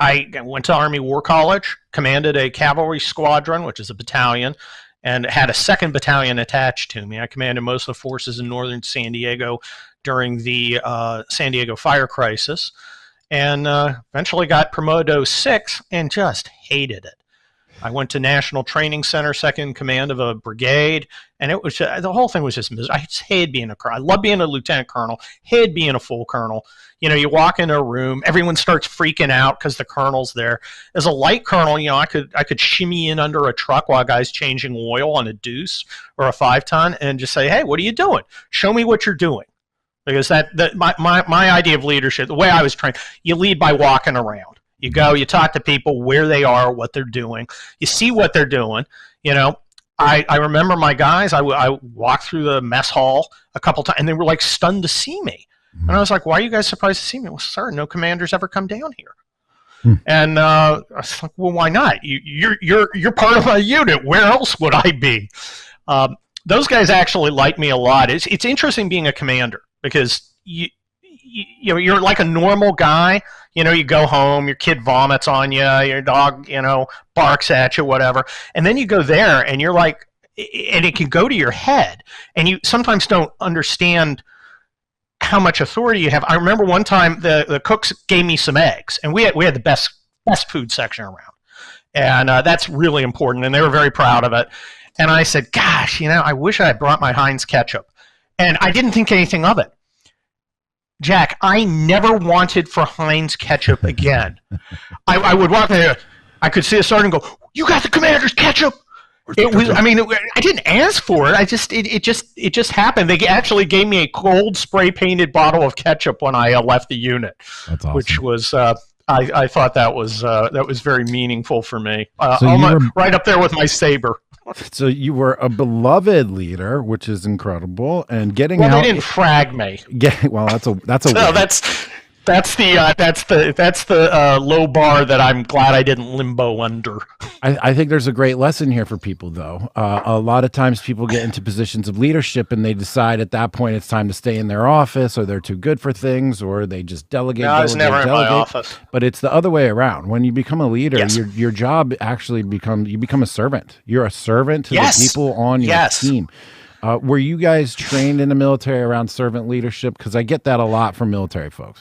I went to Army War College, commanded a cavalry squadron, which is a battalion, and had a second battalion attached to me. I commanded most of the forces in northern San Diego during the San Diego fire crisis, and eventually got promoted to 06 and just hated it. I went to National Training Center, second in command of a brigade, and it was the whole thing was just miserable. I just hated being a colonel. I love being a lieutenant colonel, hated being a full colonel. You know, you walk into a room, everyone starts freaking out because the colonel's there. As a light colonel, you know, I could shimmy in under a truck while a guy's changing oil on a Deuce or a 5-ton and just say, hey, what are you doing? Show me what you're doing. Because my idea of leadership, the way I was trained, you lead by walking around. You go, you talk to people where they are, what they're doing. You see what they're doing. You know, I remember my guys, I walked through the mess hall a couple times, and they were like stunned to see me. And I was like, why are you guys surprised to see me? Well, sir, no commanders ever come down here. And I was like, well, why not? You're part of my unit. Where else would I be? Those guys actually like me a lot. It's interesting being a commander because you know, you're like a normal guy. You know, you go home, your kid vomits on you, your dog, you know, barks at you, whatever. And then you go there and you're like, and it can go to your head. And you sometimes don't understand how much authority you have. I remember one time the cooks gave me some eggs, and we had the best food section around. And that's really important. And they were very proud of it. And I said, gosh, you know, I wish I had brought my Heinz ketchup. And I didn't think anything of it. Jack, I never wanted for Heinz ketchup again. I would walk there, I could see a sergeant go, you got the commander's ketchup? It was, I mean, I didn't ask for it. It just happened. They actually gave me a cold spray painted bottle of ketchup when I left the unit. That's awesome. Which was, I thought that was very meaningful for me. Right up there with my saber. So you were a beloved leader, which is incredible, and getting out. Well, they didn't frag me. Well, that's a. No, that's the low bar that I'm glad I didn't limbo under. I think there's a great lesson here for people, though. A lot of times people get into positions of leadership and they decide at that point it's time to stay in their office, or they're too good for things, or they just delegate. No, I was never in my office. But it's the other way around. When you become a leader, yes. your job actually you become a servant. You're a servant to the people on your team. Were you guys trained in the military around servant leadership? Because I get that a lot from military folks.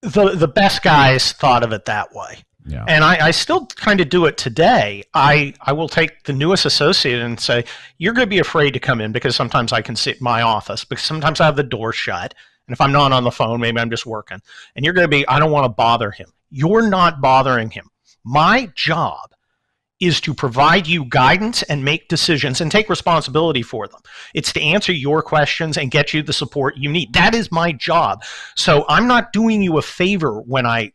The best guys thought of it that way. Yeah. And I still kind of do it today. I will take the newest associate and say, you're going to be afraid to come in because sometimes I can sit in my office, because sometimes I have the door shut. And if I'm not on the phone, maybe I'm just working. And you're going to be, I don't want to bother him. You're not bothering him. My job is to provide you guidance and make decisions and take responsibility for them. It's to answer your questions and get you the support you need. That is my job. So I'm not doing you a favor when I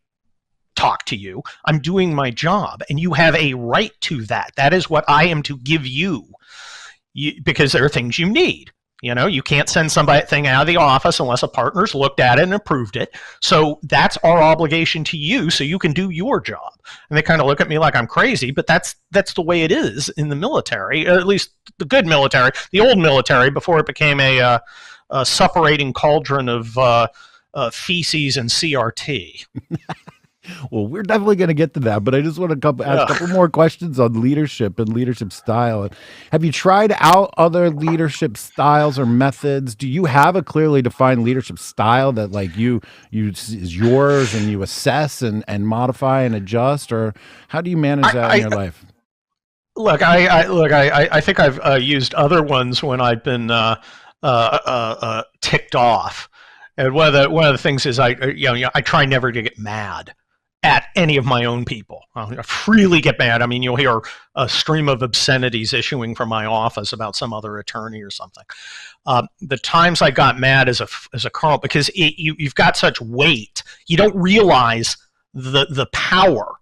talk to you. I'm doing my job, and you have a right to that. That is what I am to give you, because there are things you need. You know, you can't send something out of the office unless a partner's looked at it and approved it. So that's our obligation to you, so you can do your job. And they kind of look at me like I'm crazy, but that's the way it is in the military, at least the good military, the old military, before it became a suppurating cauldron of feces and CRT. Well, we're definitely going to get to that, but I just want to ask a couple more questions on leadership and leadership style. Have you tried out other leadership styles or methods? Do you have a clearly defined leadership style that like is yours, and you assess and modify and adjust, or how do you manage that in your life? Look, I think I've used other ones when I've been ticked off. And one of the things is I try never to get mad at any of my own people. I freely get mad. I mean, you'll hear a stream of obscenities issuing from my office about some other attorney or something. The times I got mad as a colonel, because you've got such weight, you don't realize the power.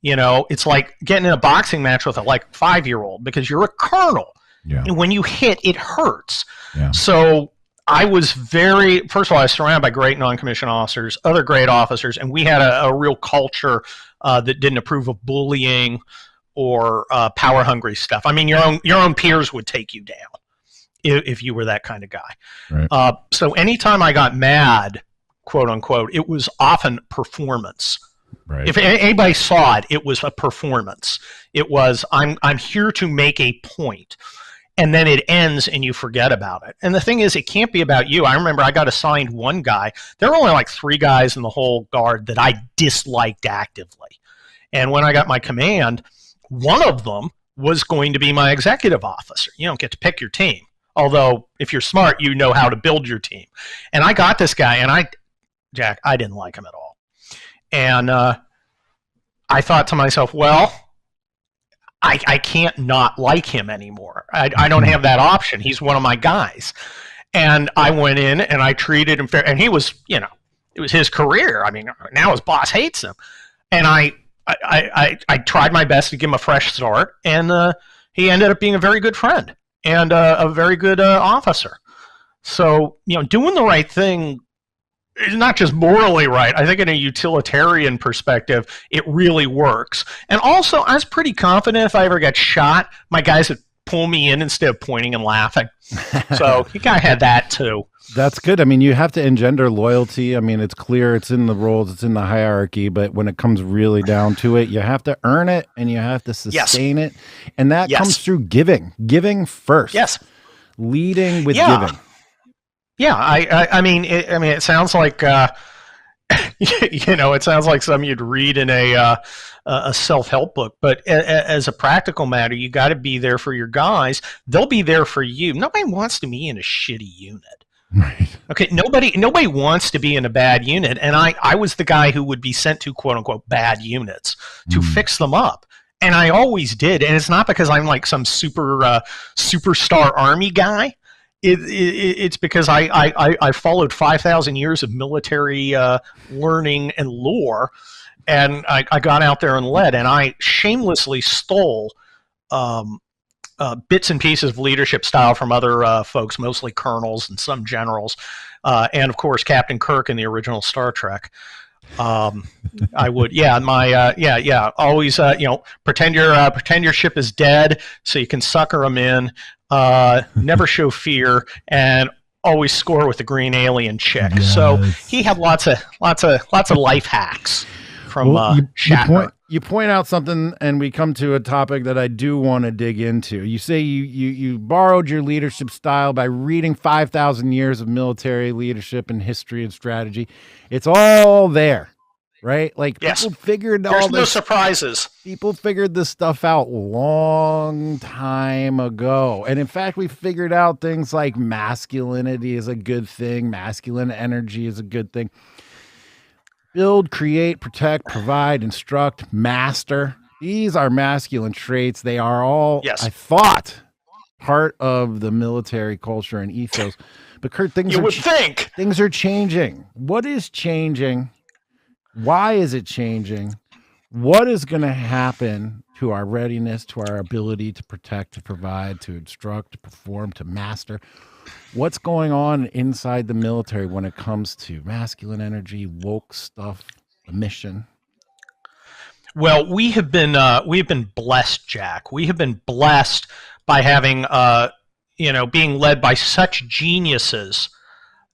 You know, it's like getting in a boxing match with a 5-year-old, because you're a colonel. Yeah. And when you hit, it hurts. Yeah. So I was first of all, I was surrounded by great non-commissioned officers, other great officers, and we had a real culture that didn't approve of bullying or power-hungry stuff. I mean, your own peers would take you down if you were that kind of guy. Right. So anytime I got mad, quote unquote, it was often performance Right. If anybody saw it, it was a performance. It was, I'm here to make a point. And then it ends and you forget about it. And the thing is, it can't be about you. I remember I got assigned one guy. There were only like 3 guys in the whole guard that I disliked actively. And when I got my command, one of them was going to be my executive officer. You don't get to pick your team. Although, if you're smart, you know how to build your team. And I got this guy, and Jack, I didn't like him at all. And I thought to myself, well, I can't not like him anymore. I don't have that option. He's one of my guys. And I went in, and I treated him fair. And he was, it was his career. I mean, now his boss hates him. And I tried my best to give him a fresh start, and he ended up being a very good friend and a very good officer. So, doing the right thing is not just morally right. I think in a utilitarian perspective, it really works. And also, I was pretty confident if I ever got shot, my guys would pull me in instead of pointing and laughing. So you kind of had that too. That's good. I mean, you have to engender loyalty. I mean, it's clear, it's in the roles, it's in the hierarchy, but when it comes really down to it, you have to earn it and you have to sustain it. And that comes through giving first. Yes. Leading with giving. Yeah. I mean, it sounds like, it sounds like something you'd read in a self-help book, but as a practical matter, you got to be there for your guys. They'll be there for you. Nobody wants to be in a shitty unit. Right. Okay. Nobody wants to be in a bad unit. And I was the guy who would be sent to quote unquote bad units to fix them up. And I always did. And it's not because I'm like some superstar army guy. It's because I followed 5,000 years of military learning and lore. And I got out there and led, and I shamelessly stole bits and pieces of leadership style from other folks, mostly colonels and some generals, and of course Captain Kirk in the original Star Trek. I would, always, pretend your ship is dead so you can sucker them in. Never show fear, and always score with the green alien chick. Yes. So he had lots of life hacks from Shatner. You point out something, and we come to a topic that I do want to dig into. You say you borrowed your leadership style by reading 5,000 years of military leadership and history and strategy. It's all there, right? Like people figured all this. There's no surprises. People figured this stuff out long time ago. And in fact, we figured out things like masculinity is a good thing. Masculine energy is a good thing. Build, create, protect, provide, instruct, master. These are masculine traits. They are all, I thought, part of the military culture and ethos. But Kurt, things are changing. What is changing? Why is it changing? What is going to happen to our readiness, to our ability to protect, to provide, to instruct, to perform, to master? What's going on inside the military when it comes to masculine energy, woke stuff, the mission? Well, we have been blessed, Jack. We have been blessed by having being led by such geniuses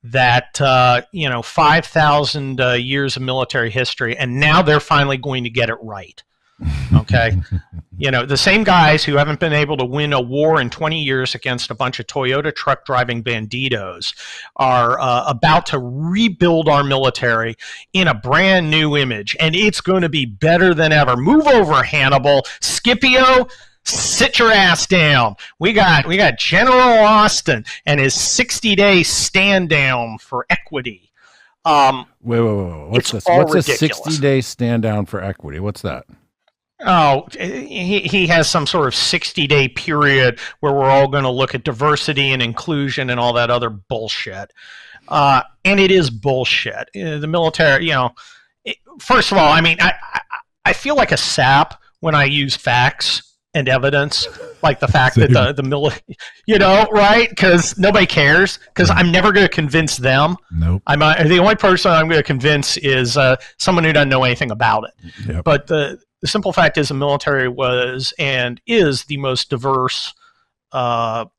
that 5,000 years of military history, and now they're finally going to get it right. Okay. The same guys who haven't been able to win a war in 20 years against a bunch of Toyota truck driving banditos are about to rebuild our military in a brand new image, and it's going to be better than ever. Move over, Hannibal. Scipio, sit your ass down. We got General Austin and his 60-day stand down for equity. Wait. What's this? What's a 60-day stand down for equity? What's that? Oh, he has some sort of 60-day period where we're all going to look at diversity and inclusion and all that other bullshit. And it is bullshit. The military, first of all, I mean, I feel like a sap when I use facts and evidence, like the fact that the military, right? Because nobody cares. Because I'm never going to convince them. Nope. The only person I'm going to convince is someone who doesn't know anything about it. Yep. But the simple fact is the military was and is the most diverse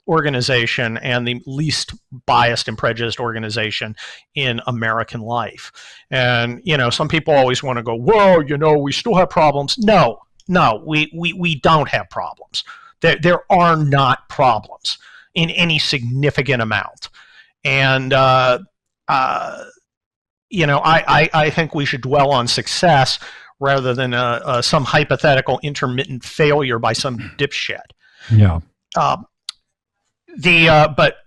organization and the least biased and prejudiced organization in American life. And, some people always want to go, well, we still have problems. No, we don't have problems. There are not problems in any significant amount. And, I think we should dwell on success rather than some hypothetical intermittent failure by some dipshit. Yeah. But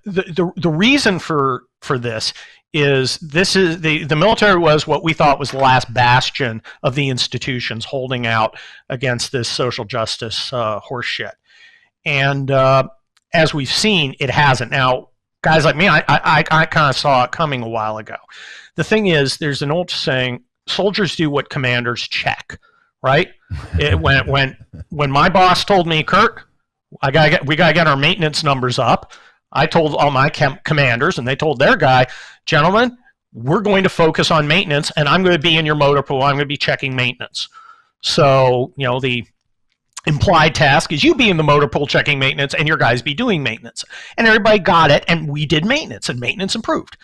the reason for this is the military was what we thought was the last bastion of the institutions holding out against this social justice horseshit. And as we've seen, it hasn't. Now, guys like me, I kind of saw it coming a while ago. The thing is, there's an old saying, soldiers do what commanders check, right? When my boss told me, Kurt, we gotta get our maintenance numbers up, I told all my commanders, and they told their guy, gentlemen, we're going to focus on maintenance, and I'm going to be in your motor pool. I'm going to be checking maintenance. So, the implied task is you be in the motor pool checking maintenance, and your guys be doing maintenance. And everybody got it, and we did maintenance, and maintenance improved.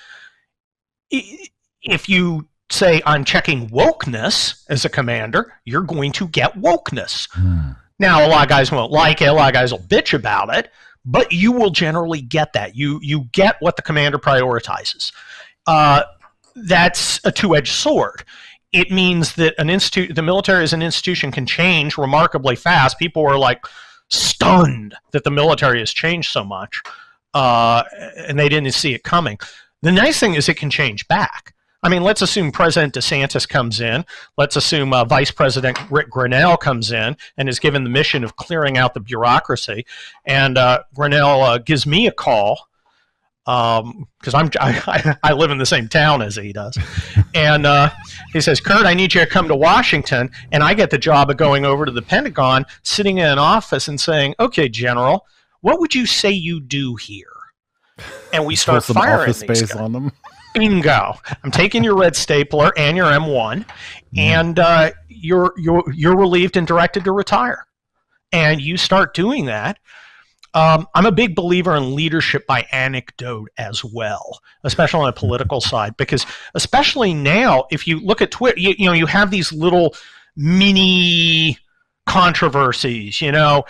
If you say, I'm checking wokeness as a commander, you're going to get wokeness. Now, a lot of guys won't like it. A lot of guys will bitch about it, but you will generally get that. You get what the commander prioritizes. That's a two-edged sword. It means that the military as an institution can change remarkably fast. People are like stunned that the military has changed so much, and they didn't see it coming. The nice thing is it can change back. I mean, let's assume President DeSantis comes in. Let's assume Vice President Rick Grinnell comes in and is given the mission of clearing out the bureaucracy. And Grinnell gives me a call because I live in the same town as he does. And he says, Kurt, I need you to come to Washington. And I get the job of going over to the Pentagon, sitting in an office and saying, okay, General, what would you say you do here? And we start firing office these space guys. On them. Bingo! I'm taking your red stapler and your M1, and you're relieved and directed to retire. And you start doing that. I'm a big believer in leadership by anecdote as well, especially on the political side, because especially now, if you look at Twitter, you have these little mini controversies. A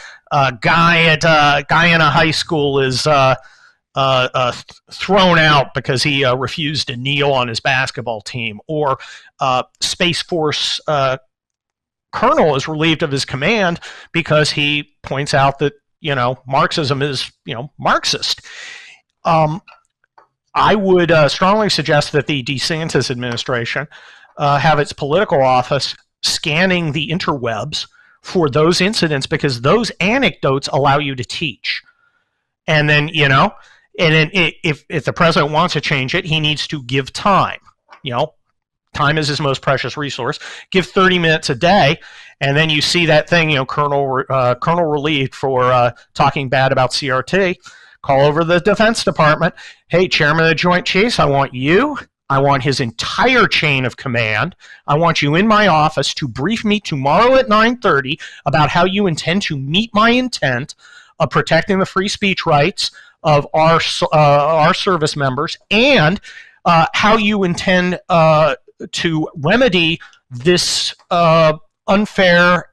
guy in a high school is thrown out because he refused to kneel on his basketball team, or Space Force colonel is relieved of his command because he points out that Marxism is Marxist. I would strongly suggest that the DeSantis administration have its political office scanning the interwebs for those incidents, because those anecdotes allow you to teach. And then and then if the president wants to change it, he needs to give time. Time is his most precious resource. Give 30 minutes a day, and then you see that thing, Colonel relieved for talking bad about CRT. Call over the Defense Department. Hey, Chairman of the Joint Chiefs, I want you. I want his entire chain of command. I want you in my office to brief me tomorrow at 9:30 about how you intend to meet my intent of protecting the free speech rights of our service members, and how you intend to remedy this unfair,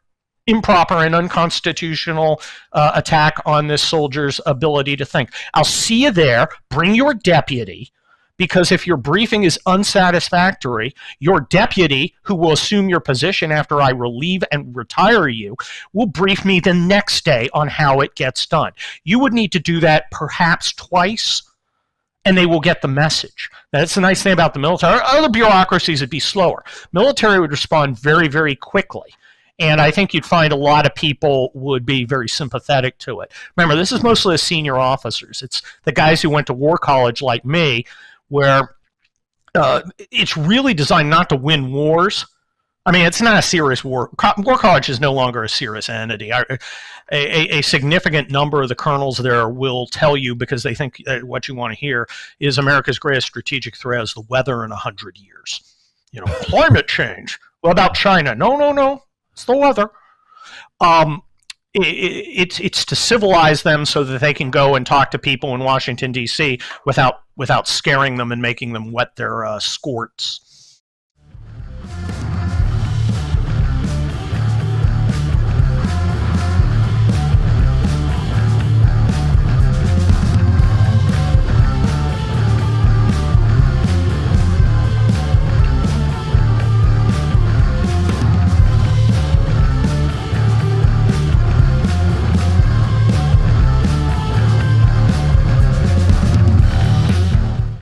improper, and unconstitutional attack on this soldier's ability to think. I'll see you there. Bring your deputy, because if your briefing is unsatisfactory, your deputy, who will assume your position after I relieve and retire you, will brief me the next day on how it gets done. You would need to do that perhaps twice, and they will get the message. That's the nice thing about the military. Other bureaucracies would be slower. Military would respond very, very quickly. And I think you'd find a lot of people would be very sympathetic to it. Remember, this is mostly the senior officers. It's the guys who went to war college like me, where it's really designed not to win wars. I mean, it's not a serious war. War college is no longer a serious entity. A significant number of the colonels there will tell you, because they think what you want to hear is America's greatest strategic threat is the weather in 100 years. Climate change. What about China? No. It's the weather. it's to civilize them so that they can go and talk to people in Washington D.C. without scaring them and making them wet their skorts.